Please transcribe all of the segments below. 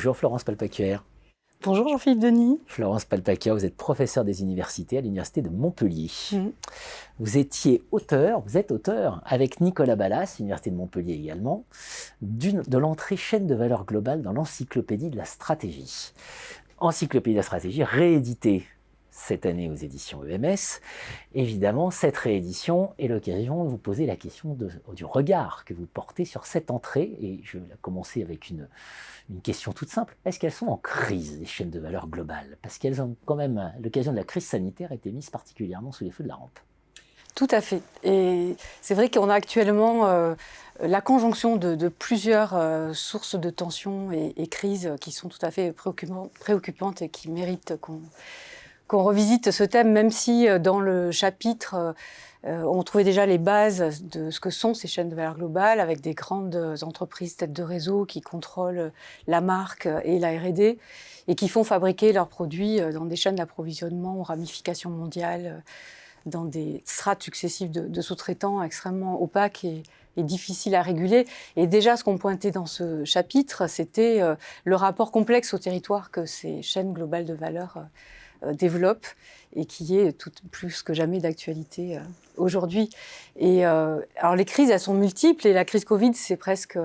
Bonjour Florence Palpacuère. Bonjour Jean-Philippe Denis. Florence Palpacuère, vous êtes professeure des universités à l'Université de Montpellier. Vous êtes auteur, avec Nicolas Ballas, Université de Montpellier également, de l'entrée chaîne de valeur globale dans l'Encyclopédie de la stratégie. Encyclopédie de la stratégie rééditée cette année aux éditions EMS. Évidemment, cette réédition est l'occasion de vous poser la question du regard que vous portez sur cette entrée. Et je vais commencer avec une question toute simple. Est-ce qu'elles sont en crise, les chaînes de valeur globales? Parce qu'elles ont quand même, à l'occasion de la crise sanitaire, été mises particulièrement sous les feux de la rampe. Tout à fait. Et c'est vrai qu'on a actuellement la conjonction de plusieurs sources de tensions et crises qui sont tout à fait préoccupantes et qui méritent qu'on revisite ce thème, même si dans le chapitre, on trouvait déjà les bases de ce que sont ces chaînes de valeur globale, avec des grandes entreprises têtes de réseau qui contrôlent la marque et la R&D, et qui font fabriquer leurs produits dans des chaînes d'approvisionnement aux ramifications mondiales, dans des strates successives de sous-traitants extrêmement opaques et difficiles à réguler. Et déjà, ce qu'on pointait dans ce chapitre, c'était le rapport complexe au territoire que ces chaînes globales de valeur développe et qui est plus que jamais d'actualité aujourd'hui. Et alors les crises, elles sont multiples et la crise Covid, c'est presque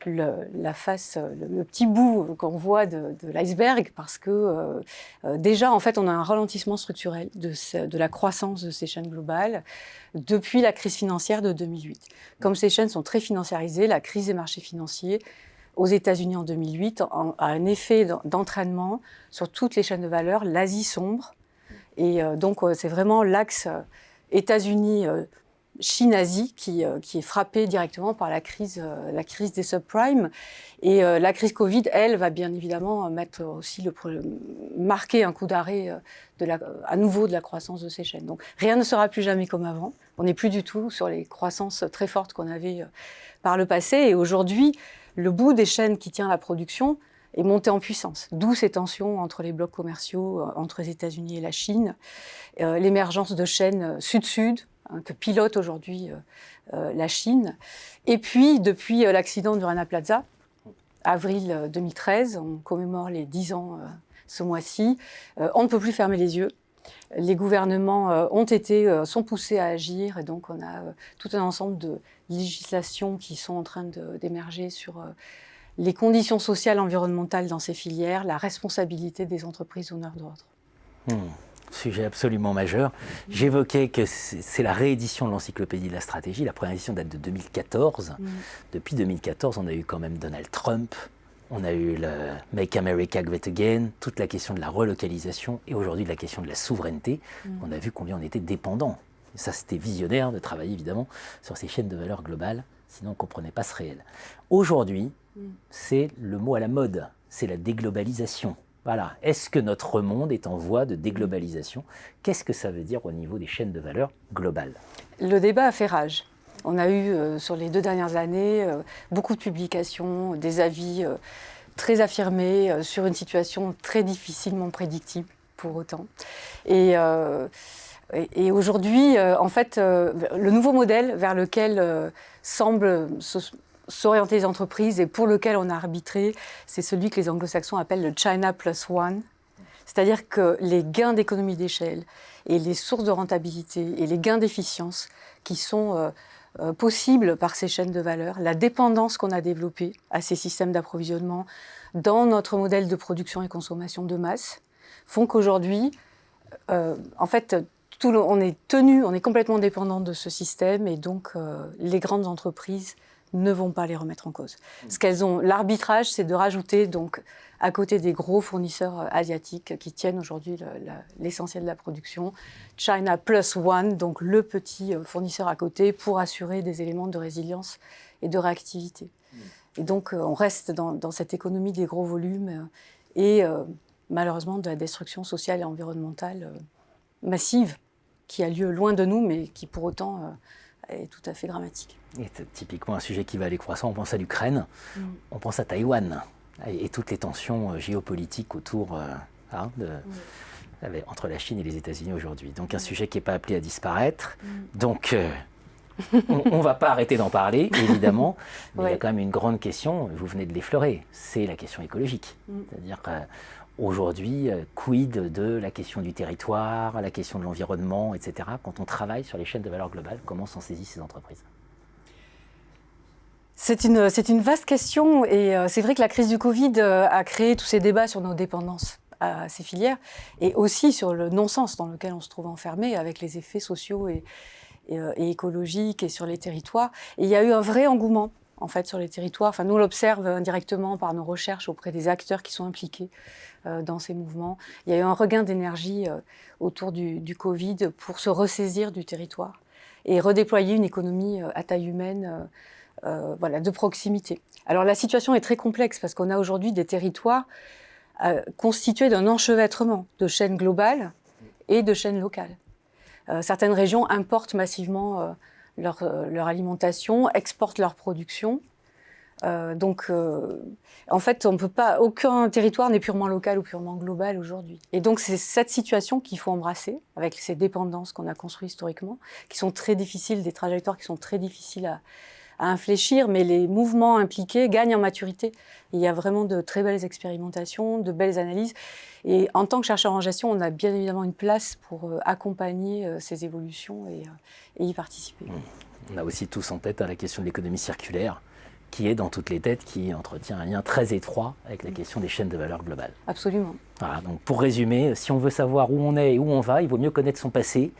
la face, le petit bout qu'on voit de l'iceberg parce que déjà, en fait, on a un ralentissement structurel de la croissance de ces chaînes globales depuis la crise financière de 2008. Comme ces chaînes sont très financiarisées, la crise des marchés financiers aux États-Unis en 2008 a un effet d'entraînement sur toutes les chaînes de valeur, l'Asie sombre. Et donc, c'est vraiment l'axe États-Unis, Chine-Asie qui est frappé directement par la crise des subprimes. Et la crise Covid, elle, va bien évidemment marquer un coup d'arrêt à nouveau de la croissance de ces chaînes. Donc, rien ne sera plus jamais comme avant. On n'est plus du tout sur les croissances très fortes qu'on avait par le passé. Et aujourd'hui, le bout des chaînes qui tient la production est monté en puissance. D'où ces tensions entre les blocs commerciaux, entre les États-Unis et la Chine, l'émergence de chaînes sud-sud, que pilote aujourd'hui la Chine. Et puis, depuis l'accident du Rana Plaza, avril 2013, on commémore les 10 ans ce mois-ci, on ne peut plus fermer les yeux. Les gouvernements sont poussés à agir et donc on a tout un ensemble de législations qui sont en train d'émerger sur les conditions sociales et environnementales dans ces filières, la responsabilité des entreprises donneurs d'ordre. Sujet absolument majeur. J'évoquais que c'est la réédition de l'Encyclopédie de la stratégie. La première édition date de 2014. Depuis 2014, on a eu quand même Donald Trump, on a eu le Make America Great Again, toute la question de la relocalisation et aujourd'hui de la question de la souveraineté. On a vu combien on était dépendant. Et ça, c'était visionnaire de travailler évidemment sur ces chaînes de valeur globales, sinon on ne comprenait pas ce réel. Aujourd'hui, c'est le mot à la mode, c'est la déglobalisation. Voilà. Est-ce que notre monde est en voie de déglobalisation? Qu'est-ce que ça veut dire au niveau des chaînes de valeur globales? Le débat a fait rage. On a eu, sur les 2 dernières années, beaucoup de publications, des avis très affirmés sur une situation très difficilement prédictible pour autant. Et aujourd'hui, en fait, le nouveau modèle vers lequel semblent s'orienter les entreprises et pour lequel on a arbitré, c'est celui que les anglo-saxons appellent le China Plus One. C'est-à-dire que les gains d'économie d'échelle et les sources de rentabilité et les gains d'efficience qui sont possibles par ces chaînes de valeur, la dépendance qu'on a développée à ces systèmes d'approvisionnement dans notre modèle de production et consommation de masse, font qu'aujourd'hui, en fait, on est complètement dépendant de ce système et donc les grandes entreprises ne vont pas les remettre en cause. L'arbitrage, c'est de rajouter donc à côté des gros fournisseurs asiatiques qui tiennent aujourd'hui l'essentiel de la production, China Plus One, donc le petit fournisseur à côté pour assurer des éléments de résilience et de réactivité. Et donc on reste dans cette économie des gros volumes et malheureusement de la destruction sociale et environnementale massive qui a lieu loin de nous mais qui pour autant est tout à fait dramatique. Et c'est typiquement un sujet qui va aller croissant. On pense à l'Ukraine, on pense à Taïwan et toutes les tensions géopolitiques autour entre la Chine et les États-Unis aujourd'hui. Donc un sujet qui n'est pas appelé à disparaître. Donc On ne va pas arrêter d'en parler, évidemment, mais il y Ouais. a quand même une grande question, vous venez de l'effleurer, c'est la question écologique. C'est-à-dire qu'aujourd'hui, quid de la question du territoire, la question de l'environnement, etc. Quand on travaille sur les chaînes de valeur globale, comment s'en saisissent ces entreprises? C'est une vaste question et c'est vrai que la crise du Covid a créé tous ces débats sur nos dépendances à ces filières et aussi sur le non-sens dans lequel on se trouve enfermé avec les effets sociaux et écologiques et sur les territoires. Et il y a eu un vrai engouement en fait sur les territoires. Enfin, nous on l'observe indirectement par nos recherches auprès des acteurs qui sont impliqués dans ces mouvements. Il y a eu un regain d'énergie autour du Covid pour se ressaisir du territoire et redéployer une économie à taille humaine. Voilà, de proximité. Alors la situation est très complexe parce qu'on a aujourd'hui des territoires constitués d'un enchevêtrement de chaînes globales et de chaînes locales. Certaines régions importent massivement leur alimentation, exportent leur production. En fait, on peut pas, aucun territoire n'est purement local ou purement global aujourd'hui. Et donc, c'est cette situation qu'il faut embrasser, avec ces dépendances qu'on a construites historiquement, qui sont très difficiles, des trajectoires qui sont très difficiles à infléchir, mais les mouvements impliqués gagnent en maturité. Il y a vraiment de très belles expérimentations, de belles analyses. Et en tant que chercheur en gestion, on a bien évidemment une place pour accompagner ces évolutions et y participer. On a aussi tous en tête la question de l'économie circulaire, qui est dans toutes les têtes, qui entretient un lien très étroit avec la question des chaînes de valeur globales. Absolument. Voilà, donc pour résumer, si on veut savoir où on est et où on va, il vaut mieux connaître son passé.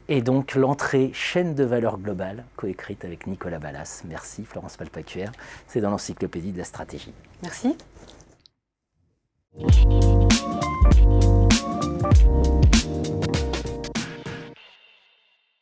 Et donc l'entrée chaîne de valeur globale, coécrite avec Nicolas Ballas. Merci Florence Malpacuère, c'est dans l'encyclopédie de la stratégie. Merci.